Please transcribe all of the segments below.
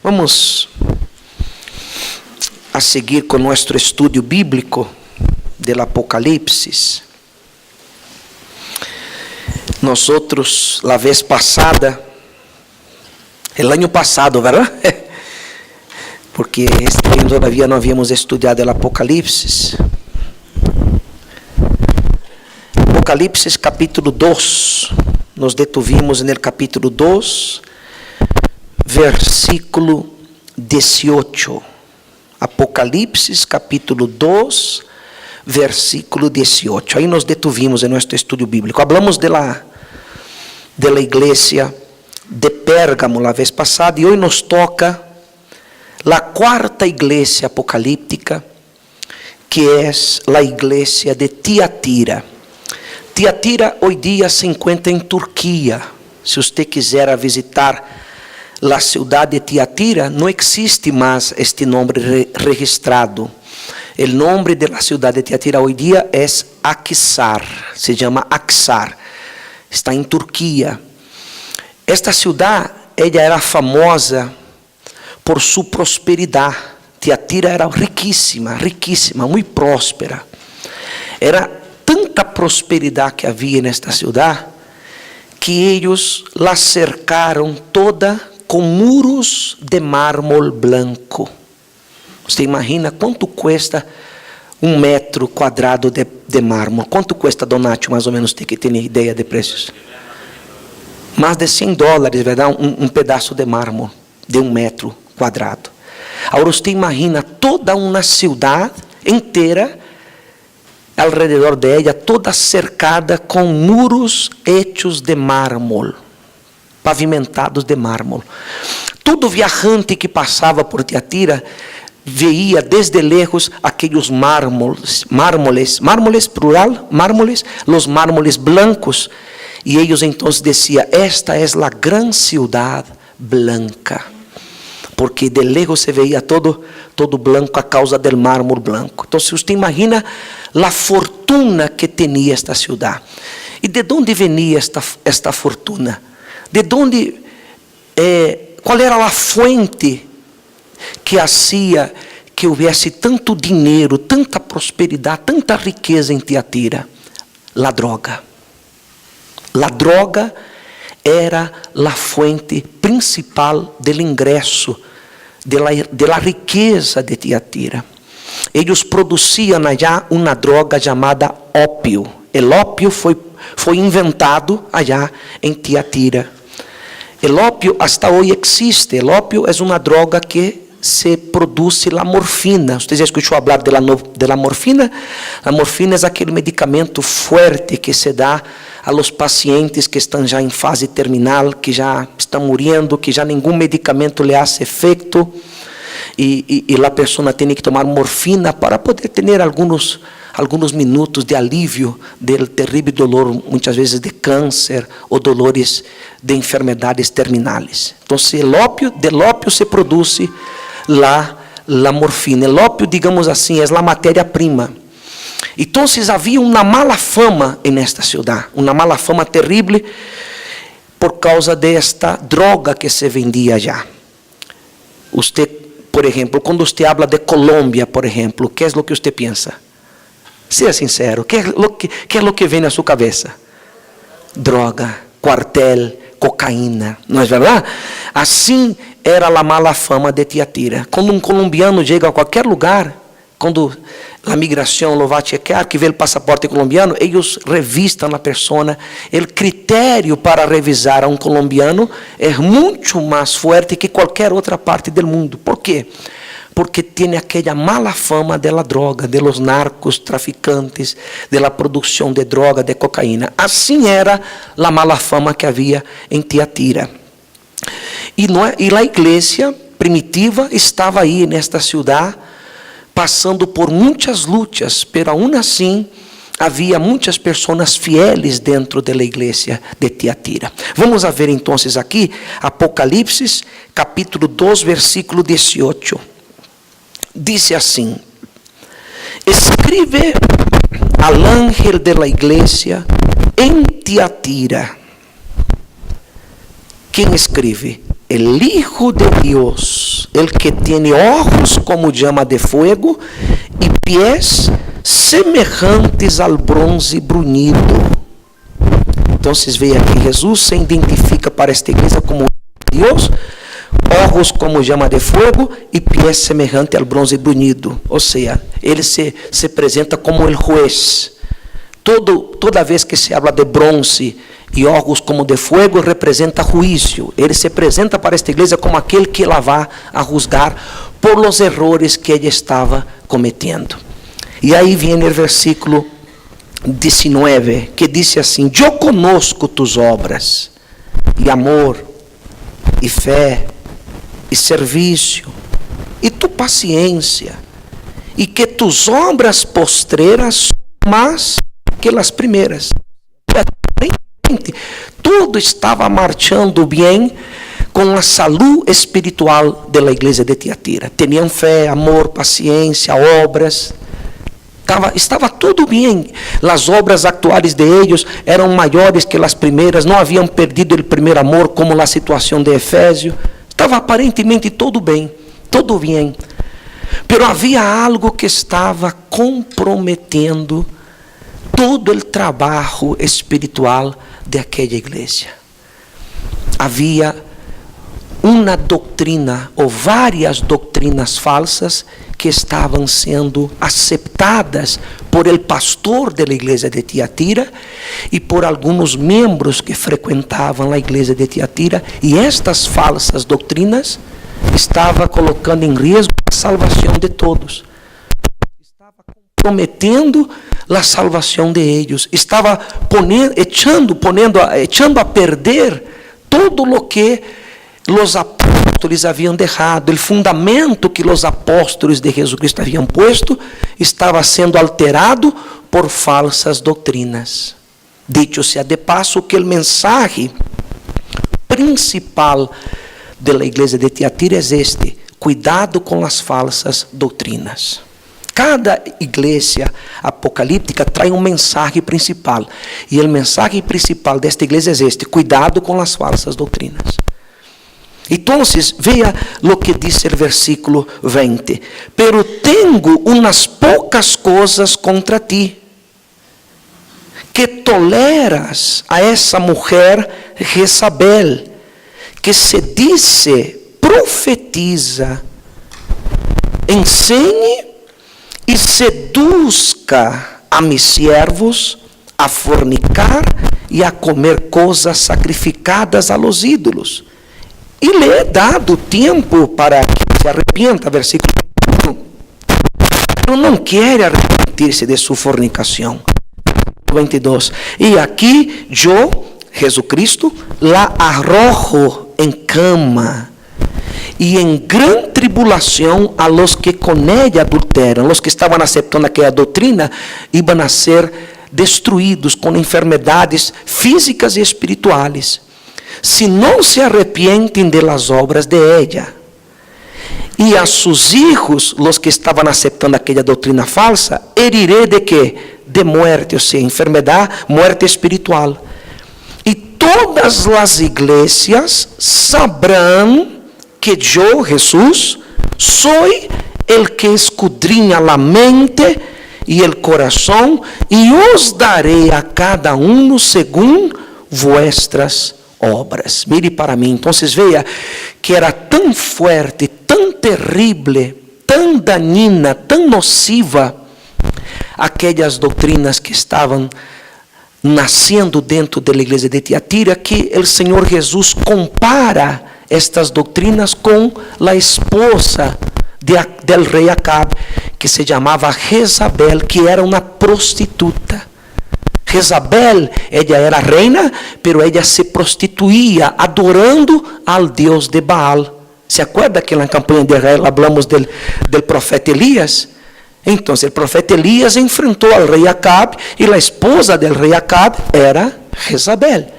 Vamos a seguir com nosso estudo bíblico do Apocalipse. Nós, a vez passada, o ano passado, ¿verdad? Porque este ano todavía não havíamos estudado o Apocalipse. Apocalipse capítulo 2, nos detuvimos no capítulo 2, versículo 18. Apocalipse capítulo 2, versículo 18. Aí nos detuvimos em nosso estudo bíblico. Hablamos de la igreja de Pérgamo a vez passada e hoje nos toca a quarta igreja apocalíptica, que é a igreja de Tiatira. Tiatira hoje dia se encontra em Turquia. Se você quiser visitar a cidade de Tiatira, não existe mais este nome registrado. O nome da cidade de Tiatira hoje dia é Aksar, se chama Aksar. Está em Turquia. Esta cidade, ela era famosa por sua prosperidade. Tiatira era riquíssima, muito próspera. Era tanta prosperidade que havia nesta cidade, que eles la cercaram toda com muros de mármore branco. Você imagina quanto custa um metro quadrado de mármore? Quanto custa, Donatio, mais ou menos, tem que ter ideia de preços? Mais de $100, verdade? Um pedaço de mármore de um metro quadrado. Agora você imagina toda uma cidade inteira alrededor dela, toda cercada com muros hechos de mármore, pavimentados de mármore. Todo viajante que passava por Tiatira veia desde lejos aqueles mármoles plural, os mármoles blancos, e eles então diziam: esta é a grande cidade blanca, porque de lejos se veia todo branco a causa del mármore branco. Então, você imagina a fortuna que tinha esta cidade. E de onde venia esta fortuna? Qual era a fonte que fazia que houvesse tanto dinheiro, tanta prosperidade, tanta riqueza em Tiatira? A droga. A droga era a fonte principal do ingresso de la riqueza de Tiatira. Eles produziam allá uma droga chamada ópio. O ópio foi inventado allá em Tiatira. O ópio hasta hoje existe. O ópio é uma droga que se produz a morfina. Você já escutou falar de la morfina? A morfina é aquele medicamento forte que se dá a los pacientes que estão já em fase terminal, que já estão morrendo, que já nenhum medicamento lhe faz efeito, e a pessoa tem que tomar morfina para poder ter alguns minutos de alívio do terrível dolor, muitas vezes de câncer ou dolores de enfermedades terminais. Então, del ópio se produz la morfina. O ópio, digamos assim, é a matéria-prima. Então, havia uma mala fama nesta cidade, uma mala fama terrível por causa desta droga que se vendia já. Você, por exemplo, quando você habla de Colômbia, por exemplo, o que é o que você pensa? Seja sincero, o que é o que vem na sua cabeça? Droga, quartel, cocaína, não é verdade? Assim era a mala fama de Tiatira. Quando um colombiano chega a qualquer lugar, quando a migração lo va a checar, que vê o passaporte colombiano, eles revistam a pessoa. O critério para revisar a um colombiano é muito mais forte que qualquer outra parte do mundo. Por quê? Porque tem aquela mala fama da droga, de los narcos traficantes, da produção de droga, de cocaína. Assim era a mala fama que havia em Tiatira. E a igreja primitiva estava aí nesta cidade, passando por muitas lutas, pero aún assim havia muitas pessoas fieles dentro da igreja de Tiatira. Vamos a ver então aqui Apocalipse capítulo 2, versículo 18. Diz assim: escribe al ángel de la iglesia en Tiatira. Quem escreve? el Hijo de Dios, el que tiene ojos como llama de fuego y pies semejantes al bronce brunido. Entonces veja que Jesús se identifica para esta iglesia como Dios, ojos como llama de fuego e pés semelhante ao bronze brunido. Ou seja, ele se apresenta como o juez. Toda vez que se habla de bronze e ojos como de fuego, representa juízo. Ele se apresenta para esta igreja como aquele que la va a juzgar por los errores que ela estava cometendo. E aí vem o versículo 19, que diz assim: Eu conosco tus obras, e amor, e fé, e serviço, e tu paciência, e que tus obras postreras são mais que as primeiras. Tudo estava marchando bem com a saúde espiritual da igreja de Tiatira. Tinham fé, amor, paciência, obras. Estava tudo bem. As obras atuais de eles eram maiores que as primeiras. Não haviam perdido o primeiro amor, como a situação de Efésio. Estava aparentemente tudo bem, tudo bem. Pero havia algo que estava comprometendo todo o trabalho espiritual de aquela igreja. Havia uma doutrina ou várias doutrinas falsas que estavam sendo aceptadas por el pastor da igreja de Tiatira e por alguns membros que frequentavam a igreja de Tiatira, e estas falsas doutrinas estavam colocando em risco a salvação de todos. Estava comprometendo a salvação de eles. Estava echando a perder todo o que os apóstolos haviam deixado. O fundamento que os apóstolos de Jesus Cristo haviam posto estava sendo alterado por falsas doutrinas. Dicho sea de paso, que o mensaje principal da igreja de Tiatira é este: cuidado com as falsas doutrinas. Cada igreja apocalíptica traz um mensagem principal, e o mensagem principal desta igreja é este: cuidado com as falsas doutrinas. Então, veja o que diz o versículo 20: pero tengo unas poucas coisas contra ti, que toleras a essa mulher Jezabel, que se dice profetiza, ensine e seduzca a mis siervos a fornicar e a comer coisas sacrificadas a los ídolos. E lhe é dado tempo para que se arrependa, versículo 21. Pero não quer arrepentir-se de sua fornicação. 22. E aqui, eu, Jesucristo, la arrojo em cama e em grande tribulação a los que com ella adulteram. Los que estavam aceitando aquela doutrina iam a ser destruídos com enfermidades físicas e espirituais, se não se arrepienten de las obras de ella. E a sus hijos, los que estavam aceitando aquela doutrina falsa, heriré de quê? De muerte, ou seja, enfermidade, muerte espiritual. E todas as igrejas sabrão que eu, Jesus, sou el que escudrinha a mente e o coração, e os darei a cada um segundo vuestras obras. Mire para mim. Então, veja que era tão forte, tão terrível, tão danina, tão nociva aquelas doutrinas que estavam nascendo dentro da igreja de Tiatira, que o Senhor Jesus compara estas doutrinas com a esposa del rei Acabe, que se chamava Jezabel, que era uma prostituta. Jezabel, ela era reina, pero ela se prostituía adorando al Deus de Baal. ¿Se acuerda que na campanha de Israel hablamos del profeta Elías? Então, o profeta Elías enfrentou al rei Acabe, e a esposa del rei Acabe era Jezabel.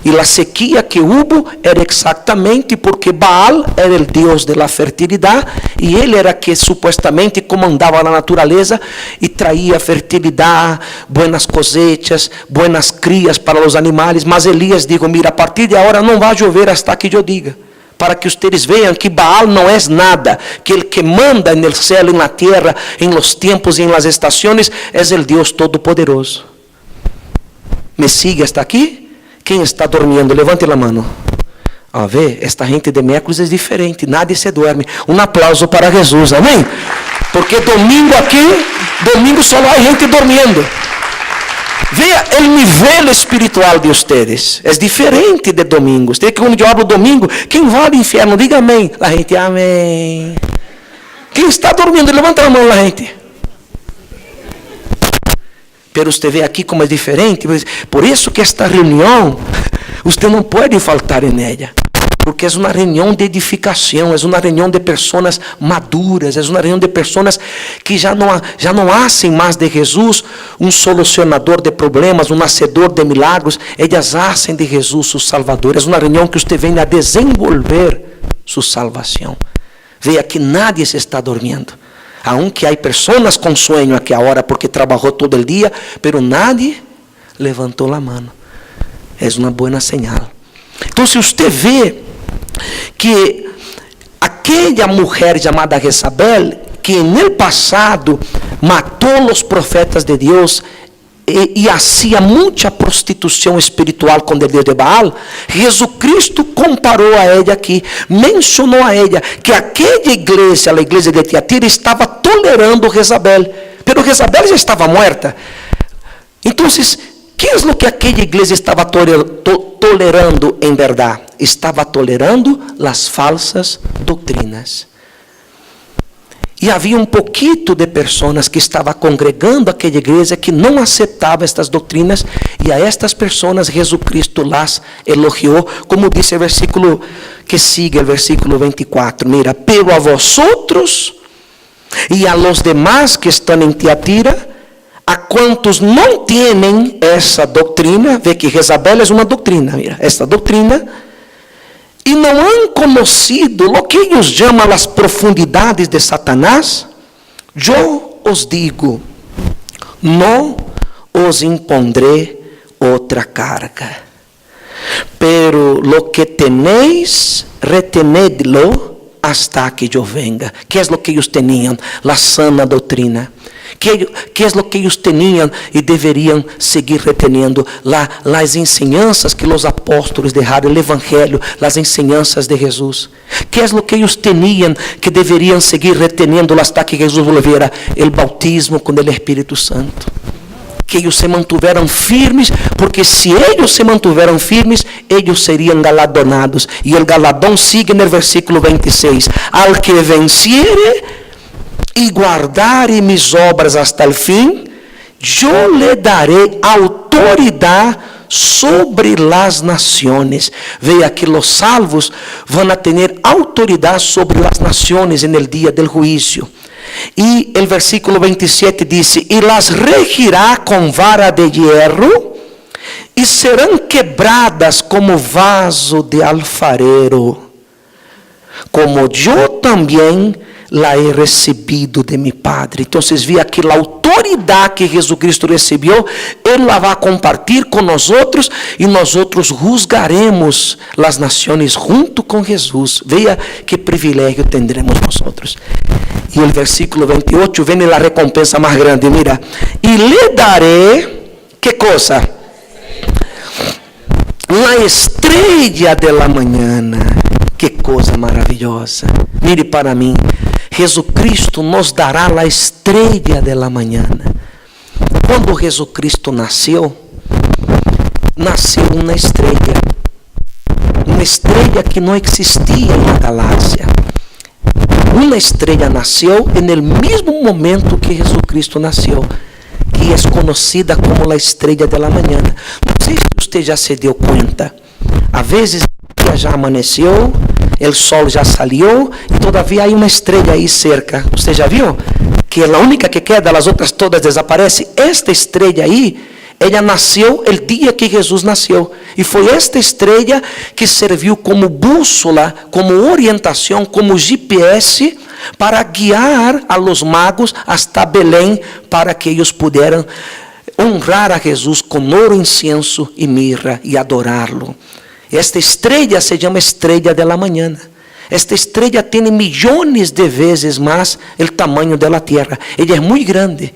E a sequia que houve era exatamente porque Baal era o Deus da fertilidade, e ele era que supostamente comandava a natureza e traía fertilidade, buenas cosechas, buenas crias para os animais. Mas Elias disse: mira, a partir de agora não vai chover hasta que eu diga, para que ustedes vean que Baal no es nada, que el que manda en el cielo, en la tierra, en los tiempos y en las estaciones, es el Dios Todopoderoso. ¿Me sigue hasta aquí? ¿Quién está durmiendo? Levante la mano. A ver, esta gente de miércoles es diferente, nadie se duerme. Un aplauso para Jesús, amén. Porque domingo aquí, domingo solo hay gente durmiendo. Vea el nivel espiritual de ustedes. Es diferente de domingo. Usted, quando eu hablo domingo, quem vai ao inferno, diga amém. A gente, amém. Quem está dormindo, levanta a mão, a gente. Pero usted vê aqui como é diferente. Por isso que esta reunião, usted não pode faltar em ela. Porque é uma reunião de edificação, é uma reunião de pessoas maduras, é uma reunião de pessoas que já não hacen mais de Jesus um solucionador de problemas, um hacedor de milagros, elas hacen de Jesus o Salvador. É uma reunião que você vem a desenvolver sua salvação. Veja que nadie se está dormindo. Aunque há pessoas com sueño aqui agora porque trabalhou todo o dia, pero nadie levantou a mão. É uma boa señal. Então, se você vê que aquela mulher chamada Jezabel, que no passado matou os profetas de Deus e hacía muita prostituição espiritual com o Deus de Baal, Jesucristo comparou a ela aqui, mencionou a ela que aquela igreja, a igreja de Tiatira, estava tolerando Jezabel, pero Jezabel já estava morta. Então, ¿qué es lo que aquella iglesia estaba tolerando en verdad? Estaba tolerando las falsas doctrinas. E havia um pouquito de pessoas que estavam congregando aquela igreja que não aceitava estas doutrinas, e a estas pessoas Jesucristo las elogiou, como dice o versículo que sigue, o versículo 24. Mira, pero a vosotros e a los demás que estão em Tiatira, a quantos não têm essa doutrina, vê que Jezabel é uma doutrina, mira, essa doutrina, e não han conhecido o que eles chamam as profundidades de Satanás, eu os digo, não os impondré outra carga, pero lo que tenéis, retenedlo hasta que eu venga. Que é o que eles tinham? La sana doutrina. Que é o que eles tinham e deveriam seguir reteniendo? Las enseñanzas que os apóstolos deixaram, o evangelho, as enseñanzas de Jesus. Que é o que eles tinham que deveriam seguir reteniendo hasta que Jesus volviera? O bautismo com o Espírito Santo. Que eles se mantiveram firmes, porque se eles se mantiveram firmes, eles seriam galardonados. E o galardão sigue no versículo 26. Al que venciere e guardare mis obras hasta el fin, yo le daré autoridade sobre las naciones. Veja que los salvos van a tener autoridade sobre las naciones en el día del juicio. E o versículo 27 diz: e las regirá com vara de hierro, e serão quebradas como vaso de alfarero, como eu também la he recebido de mi Padre. Então, via que a autoridade que Jesucristo recebeu, Ele la vai compartilhar com nós outros, e nós outros juzgaremos as nações junto com Jesus. Veja que privilégio tendremos nós outros. E o versículo 28 vem a recompensa mais grande. Mira, e lhe daré, que coisa? La estrella de la mañana. Que coisa maravilhosa. Mire para mim, Jesucristo nos dará a estrella de la mañana. Quando Jesucristo nasceu uma estrela que não existia na galáxia. Uma estrela nasceu no mesmo momento que Jesucristo nasceu, que é conhecida como a estrela de la mañana. Não sei se você já se deu conta. Às vezes já amanheceu, o sol já saiu e todavia há uma estrela aí cerca. Você já viu? Que é a única que queda, as outras todas desaparecem. Esta estrela aí, ela nasceu o dia que Jesus nasceu. E foi esta estrela que serviu como bússola, como orientação, como GPS para guiar a los magos hasta Belém, para que eles pudieran honrar a Jesus com ouro, incienso e mirra e adorá-lo. Esta estrella se llama estrella de la mañana. Esta estrella tiene millones de veces más el tamaño de la tierra. Ella es muy grande.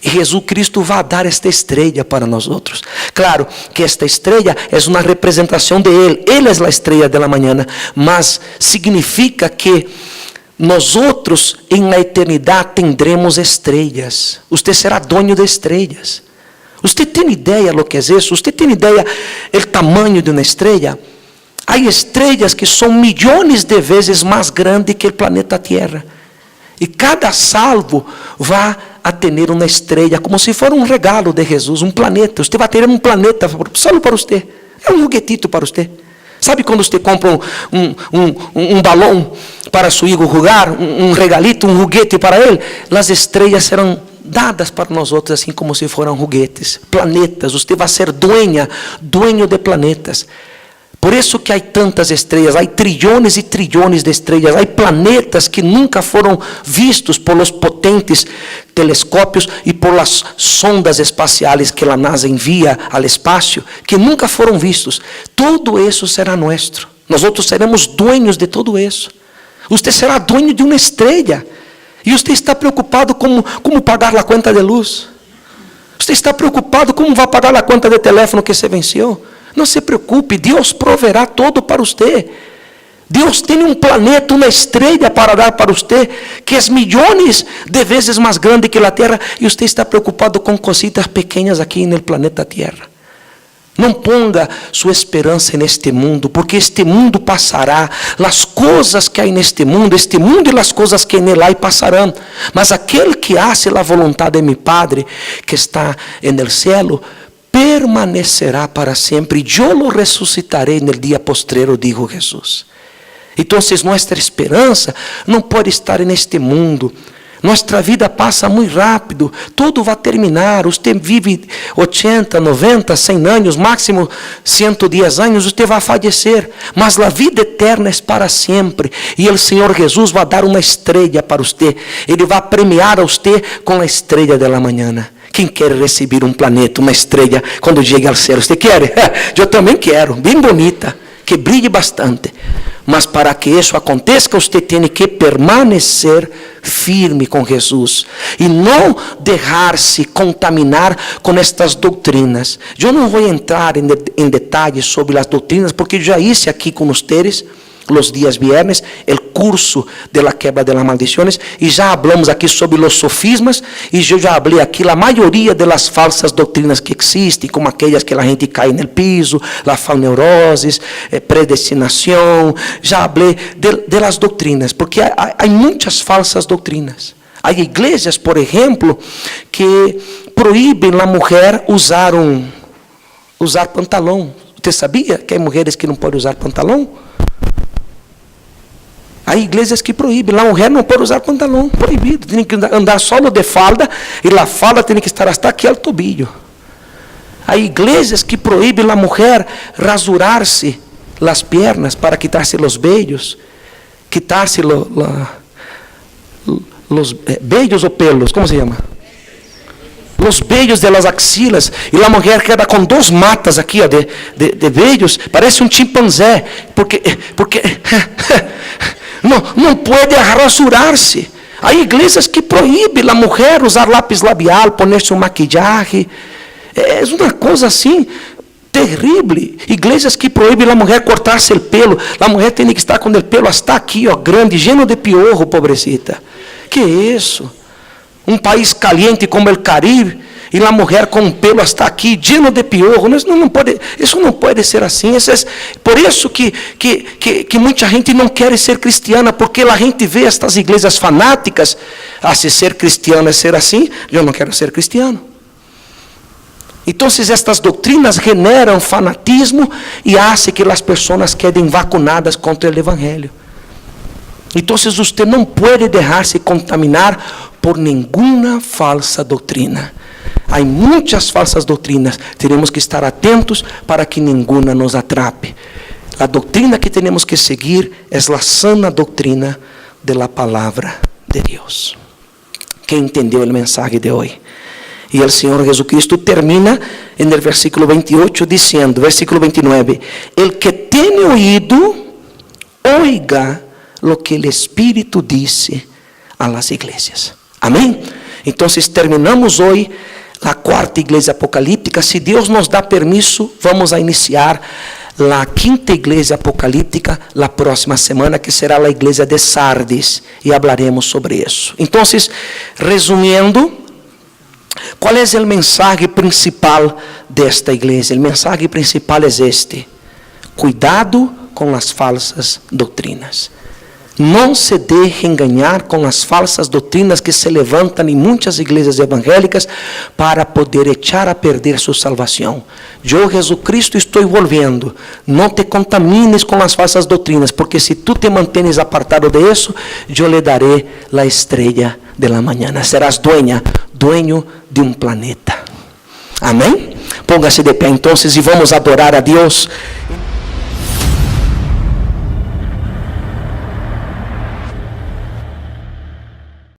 E Jesus Cristo vai dar esta estrela para nós outros. Claro que esta estrela é uma representação de Ele. Ele é a estrela da manhã. Mas significa que nós outros, em la eternidade, tendremos estrelas. Você será dono de estrelas. Você tem ideia do que é isso? Você tem ideia do tamanho de uma estrela? Há estrelas que são milhões de vezes mais grandes que o planeta Terra. E cada salvo vai a ter uma estrela, como se fosse um regalo de Jesus, um planeta. Você vai ter um planeta só para você. É um foguetito para você. Sabe quando você compra um balão para seu filho jogar, um regalito, um foguete para ele? As estrelas serão dadas para nós outros, assim como se fossem foguetes, planetas. Você vai ser dueño de planetas. Por isso que há tantas estrelas, há trilhões e trilhões de estrelas, há planetas que nunca foram vistos por los potentes telescópios e por las sondas espaciais que a NASA envia ao espaço, que nunca foram vistos. Todo isso será nosso. Nós outros seremos dueños de todo isso. Você será dueño de uma estrela. E você está preocupado como pagar a conta de luz. Você está preocupado como vai pagar a conta de telefone que se venceu. Não se preocupe, Deus proverá todo para você. Deus tem um planeta, uma estrela para dar para você, que é milhões de vezes mais grande que a Terra, e você está preocupado com cositas pequenas aqui no planeta Terra. Não ponga sua esperança neste mundo, porque este mundo passará. As coisas que há neste mundo, este mundo e as coisas que nele há passarão. Mas aquele que hace a vontade de meu Padre, que está no céu, permanecerá para sempre. Eu lo ressuscitarei no dia postrero, dijo Jesus. Então, nossa esperança não pode estar neste mundo. Nossa vida passa muito rápido, tudo vai terminar. Você vive 80, 90, 100 anos, máximo 110 anos, você vai falecer. Mas a vida eterna é para sempre. E o Senhor Jesus vai dar uma estrela para você. Ele vai premiar a você com a estrela da manhã. Quem quer receber um planeta, uma estrela, quando chegue ao céu? Você quer? Eu também quero, bem bonita, que brilhe bastante. Mas para que isso aconteça, você tem que permanecer firme com Jesus. E não deixar-se contaminar com estas doutrinas. Eu não vou entrar em detalhes sobre as doutrinas, porque já hice aqui com vocês, los días viernes, el curso de la quebra de las maldiciones, y ya hablamos aquí sobre los sofismas, y yo ya hablé aquí la mayoría de las falsas doctrinas que existen, como aquellas que la gente cae en el piso, la falneurosis, predestinación. Ya hablé de las doctrinas, porque hay muchas falsas doctrinas. Hay iglesias, por ejemplo, que prohíben a la mujer usar pantalón. ¿Usted sabía que hay mujeres que no pueden usar pantalón? Há igrejas que proíbem, a mulher não pode usar pantalão, proibido, tem que andar solo de falda, e a falda tem que estar até aqui ao tobillo. Há igrejas que proíbem a mulher rasurar-se as pernas para quitar-se os vellos, quitar-se os vellos ou pelos, como se chama? Os vellos de las axilas, e a mulher queda com 2 matas aqui, ó, de vellos, parece um chimpanzé, porque não pode rasurar-se. Há igrejas que proíbem a mulher usar lápis labial, poner-se maquillaje. É uma coisa assim terrível. Igrejas que proíbem a mulher cortar-se o pelo. A mulher tem que estar com o pelo até aqui, ó, grande, lleno de piorro, pobrecita. Que é isso? Um país caliente como o Caribe, e a mulher com o pelo hasta aqui, lleno de piorro. Isso não pode ser assim. Por isso que muita gente não quer ser cristiana, porque a gente vê estas igrejas fanáticas. Se ser cristiano é ser assim, eu não quero ser cristiano. Então, estas doutrinas generam fanatismo e fazem que as pessoas quedem vacunadas contra o evangelho. Então, você não pode deixar-se contaminar por nenhuma falsa doutrina. Há muitas falsas doutrinas. Teremos que estar atentos para que nenhuma nos atrape. A doutrina que temos que seguir é a sana doutrina da palavra de Deus. Quem entendeu o mensagem de hoje? Y el Señor Jesucristo termina en el versículo 28 diciendo, versículo 29, el que tiene oído, oiga lo que el Espíritu dice a las iglesias. Amén. Entonces terminamos hoy la cuarta iglesia apocalíptica. Si Dios nos da permiso, vamos a iniciar la quinta iglesia apocalíptica la próxima semana, que será la iglesia de Sardis, y hablaremos sobre eso. Entonces, resumiendo, ¿cuál es el mensaje principal de esta iglesia? El mensaje principal es este: cuidado con las falsas doctrinas. Não se deje enganar com as falsas doutrinas que se levantam em muitas igrejas evangélicas para poder echar a perder sua salvação. Eu, Jesucristo, estou volviendo. Não te contamines com as falsas doutrinas, porque se tu te mantienes apartado de isso, eu lhe daré a estrela de la mañana. Serás dueño de um planeta. Amém? Póngase de pé então e vamos adorar a Deus.